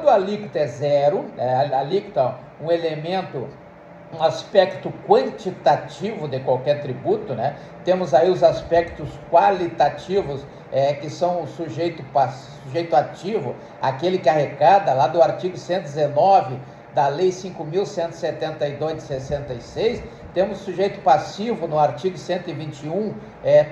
Quando a alíquota é zero, a alíquota é um elemento, um aspecto quantitativo de qualquer tributo, né? Temos aí os aspectos qualitativos, que são o sujeito ativo, aquele que arrecada, lá do artigo 119 da Lei 5.172 de 66, temos o sujeito passivo no artigo 121,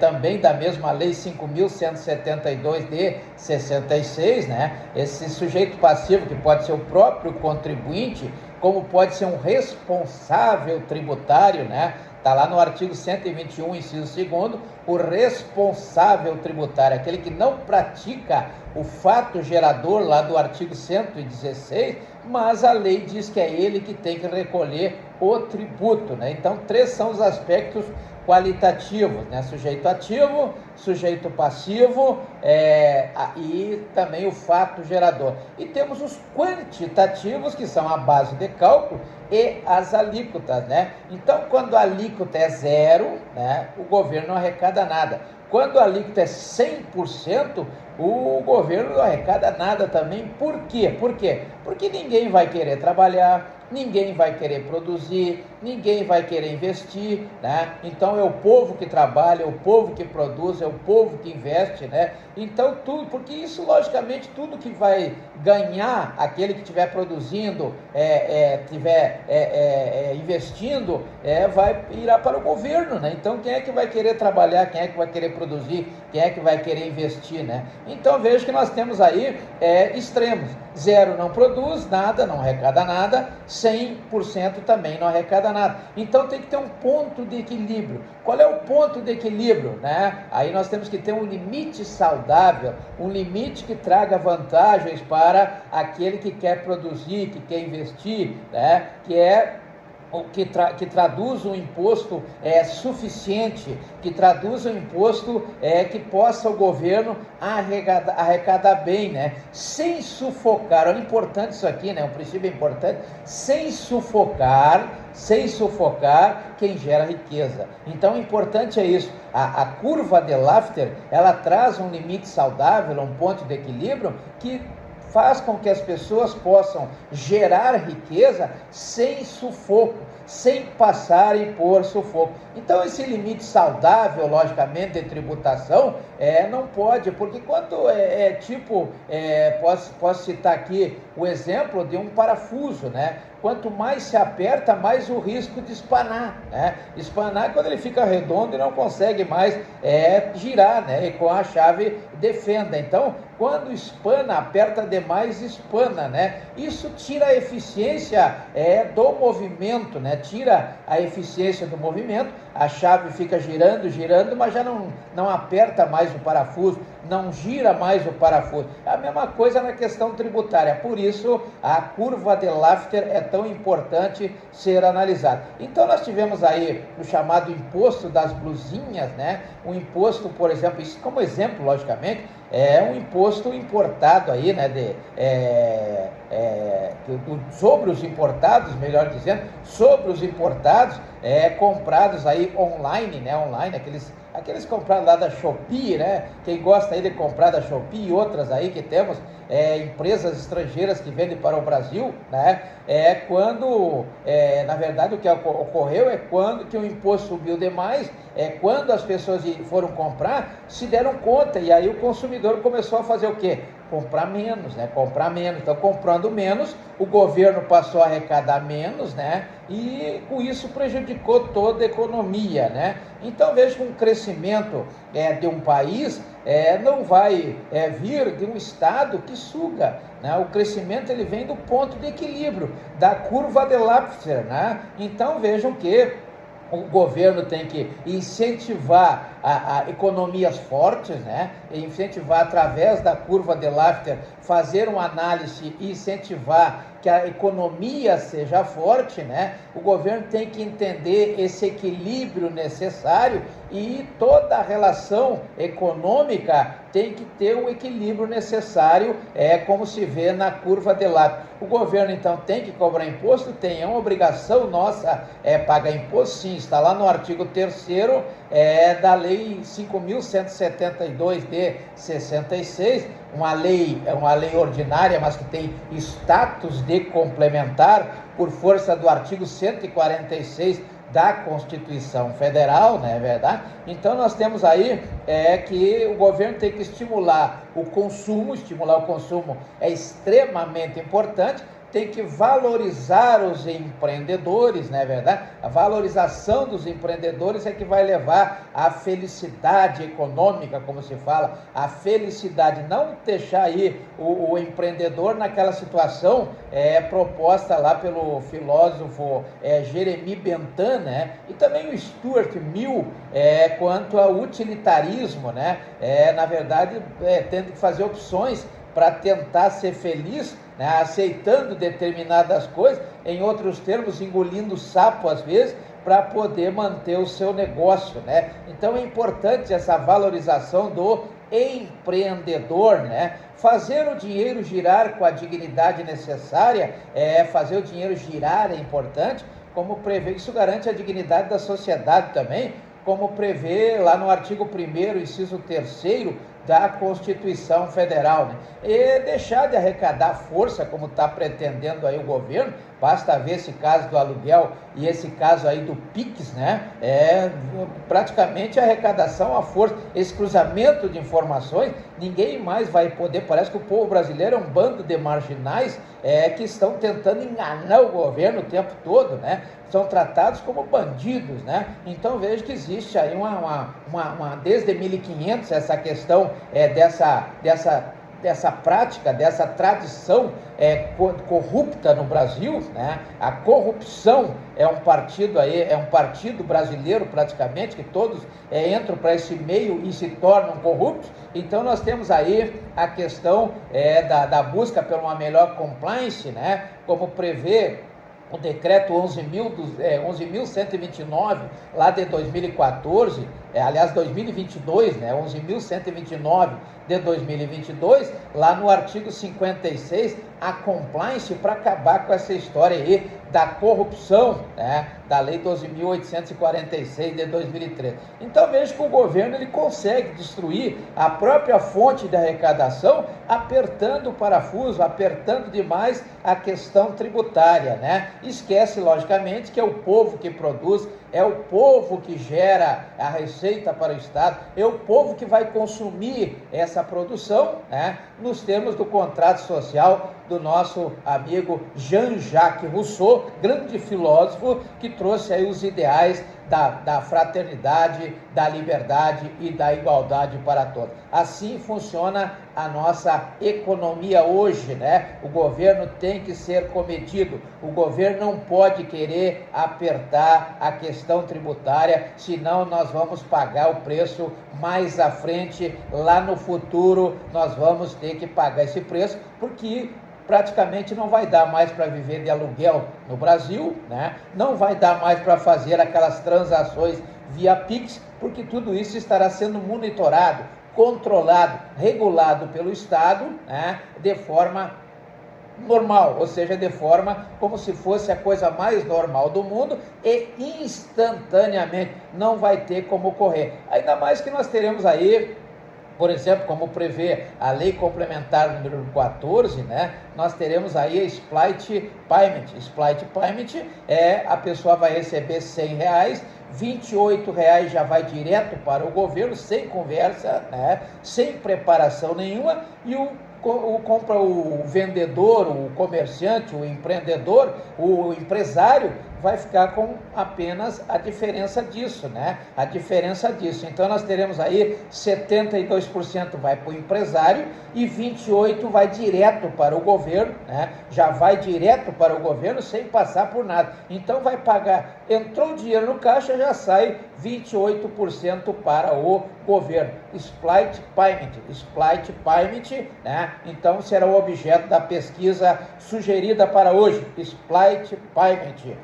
também da mesma Lei 5.172 de 66, né? Esse sujeito passivo, que pode ser o próprio contribuinte, como pode ser um responsável tributário, né? Está lá no artigo 121, inciso 2º, o responsável tributário, aquele que não pratica o fato gerador lá do artigo 116, mas a lei diz que é ele que tem que recolher o tributo, né? Então, 3 são os aspectos qualitativos, né? Sujeito ativo, sujeito passivo e também o fato gerador. E temos os quantitativos, que são a base de cálculo e as alíquotas, né? Então, quando a alíquota é zero, né, o governo não arrecada nada. Quando a alíquota é 100%, o governo não arrecada nada também. Por quê? Por quê? Porque ninguém vai querer trabalhar, ninguém vai querer produzir, ninguém vai querer investir, né? Então é o povo que trabalha, é o povo que produz, é o povo que investe, né? Então tudo, porque isso logicamente tudo que vai ganhar aquele que estiver produzindo, estiver investindo, irá para o governo, né? Então quem é que vai querer trabalhar, quem é que vai querer produzir, quem é que vai querer investir, né? Então veja que nós temos aí extremos: zero não produz nada, não arrecada nada, 100% também não arrecada nada. Então tem que ter um ponto de equilíbrio. Qual é o ponto de equilíbrio, né? Aí nós temos que ter um limite saudável, um limite que traga vantagens para aquele que quer produzir, que quer investir, né? Que traduz um imposto suficiente, que traduz um imposto que possa o governo arrecadar bem, né? Sem sufocar. É importante isso aqui, né? Um princípio importante: sem sufocar quem gera riqueza. Então, o importante é isso. A curva de Laffer, ela traz um limite saudável, um ponto de equilíbrio que faz com que as pessoas possam gerar riqueza sem sufoco, sem passarem por sufoco. Então, esse limite saudável, logicamente, de tributação, não pode, porque quando posso citar aqui o exemplo de um parafuso, né? Quanto mais se aperta, mais o risco de espanar, né? Espanar quando ele fica redondo e não consegue mais girar, né? E com a chave de fenda. Então, quando espana, aperta demais, espana, né? Isso tira a eficiência do movimento, né? Tira a eficiência do movimento, a chave fica girando, mas já não aperta mais o parafuso, não gira mais o parafuso. É a mesma coisa na questão tributária. Por isso, a curva de Laffer é tão importante ser analisada. Então, nós tivemos aí o chamado imposto das blusinhas, né? Um imposto, por exemplo, isso como exemplo, logicamente, é um imposto importado aí, né? Sobre os importados, melhor dizendo, sobre os importados comprados aí online, né? Online, aqueles comprados lá da Shopee, né? Quem gosta aí de comprar da Shopee e outras aí que temos, empresas estrangeiras que vendem para o Brasil, né? Na verdade, o que ocorreu quando que o imposto subiu demais, quando as pessoas foram comprar, se deram conta, e aí o consumidor começou a fazer o quê? Comprar menos, né? Comprar menos. Então, comprando menos, o governo passou a arrecadar menos, né? E com isso prejudicou toda a economia, né? Então, veja que um crescimento de um país não vai vir de um estado que suga, né? O crescimento ele vem do ponto de equilíbrio, da curva de Laffer, né? Então, vejam que o governo tem que incentivar a economias fortes, né? Incentivar através da curva de Laffer, fazer uma análise e incentivar que a economia seja forte, né? O governo tem que entender esse equilíbrio necessário e toda a relação econômica tem que ter o equilíbrio necessário, como se vê na curva de Laffer. O governo, então, tem que cobrar imposto? Tem, é uma obrigação nossa pagar imposto, sim, está lá no artigo 3º da Lei 5.172 de 66, uma lei ordinária, mas que tem status de complementar por força do artigo 146 da Constituição Federal, não é verdade? Então nós temos aí que o governo tem que estimular o consumo é extremamente importante, tem que valorizar os empreendedores, não é verdade? A valorização dos empreendedores é que vai levar à felicidade econômica, como se fala, a felicidade, não deixar aí o empreendedor naquela situação proposta lá pelo filósofo Jeremy Bentham, né? E também o Stuart Mill, quanto ao utilitarismo, né? Na verdade, tendo que fazer opções para tentar ser feliz, né, aceitando determinadas coisas, em outros termos, engolindo sapo às vezes, para poder manter o seu negócio, né? Então é importante essa valorização do empreendedor, né? Fazer o dinheiro girar com a dignidade necessária, fazer o dinheiro girar é importante, como prevê, isso garante a dignidade da sociedade também, como prevê lá no artigo 1º, inciso 3º, da Constituição Federal, né? E deixar de arrecadar força, como está pretendendo aí o governo, basta ver esse caso do aluguel e esse caso aí do PIX, né? Praticamente a arrecadação à força, esse cruzamento de informações, ninguém mais vai poder, parece que o povo brasileiro é um bando de marginais que estão tentando enganar o governo o tempo todo, né? São tratados como bandidos, né? Então vejo que existe aí desde 1500 essa questão dessa prática, dessa tradição corrupta no Brasil, né? A corrupção é um partido brasileiro praticamente, que todos entram para esse meio e se tornam corruptos. Então nós temos aí a questão da busca por uma melhor compliance, né? Como prevê o decreto 11.129, lá de 2014, aliás, 2022, né, 11.129 de 2022, lá no artigo 56, a compliance para acabar com essa história aí da corrupção, né, da lei 12.846 de 2013. Então vejo que o governo ele consegue destruir a própria fonte de arrecadação, apertando o parafuso, apertando demais a questão tributária, né? Esquece, logicamente, que é o povo que produz, é o povo que gera a receita para o Estado, é o povo que vai consumir essa produção, né? Nos termos do contrato social do nosso amigo Jean-Jacques Rousseau, grande filósofo que trouxe aí os ideais da fraternidade, da liberdade e da igualdade para todos. Assim funciona a nossa economia hoje, né? O governo tem que ser comedido, o governo não pode querer apertar a questão tributária, senão nós vamos pagar o preço mais à frente, lá no futuro nós vamos ter que pagar esse preço, porque praticamente não vai dar mais para viver de aluguel no Brasil, né? Não vai dar mais para fazer aquelas transações via Pix, porque tudo isso estará sendo monitorado, controlado, regulado pelo Estado, né? De forma normal, ou seja, de forma como se fosse a coisa mais normal do mundo e instantaneamente não vai ter como correr. Ainda mais que nós teremos aí, por exemplo, como prevê a Lei Complementar número 14, né, nós teremos aí a Split Payment. Split Payment a pessoa vai receber R$100, R$28 já vai direto para o governo, sem conversa, né, sem preparação nenhuma, e o vendedor, o comerciante, o empreendedor, o empresário vai ficar com apenas a diferença disso, né? A diferença disso. Então nós teremos aí 72% vai para o empresário e 28% vai direto para o governo, né? Já vai direto para o governo sem passar por nada. Então vai pagar, entrou o dinheiro no caixa, já sai 28% para o governo. Split Payment, né? Então será o objeto da pesquisa sugerida para hoje. Split Payment.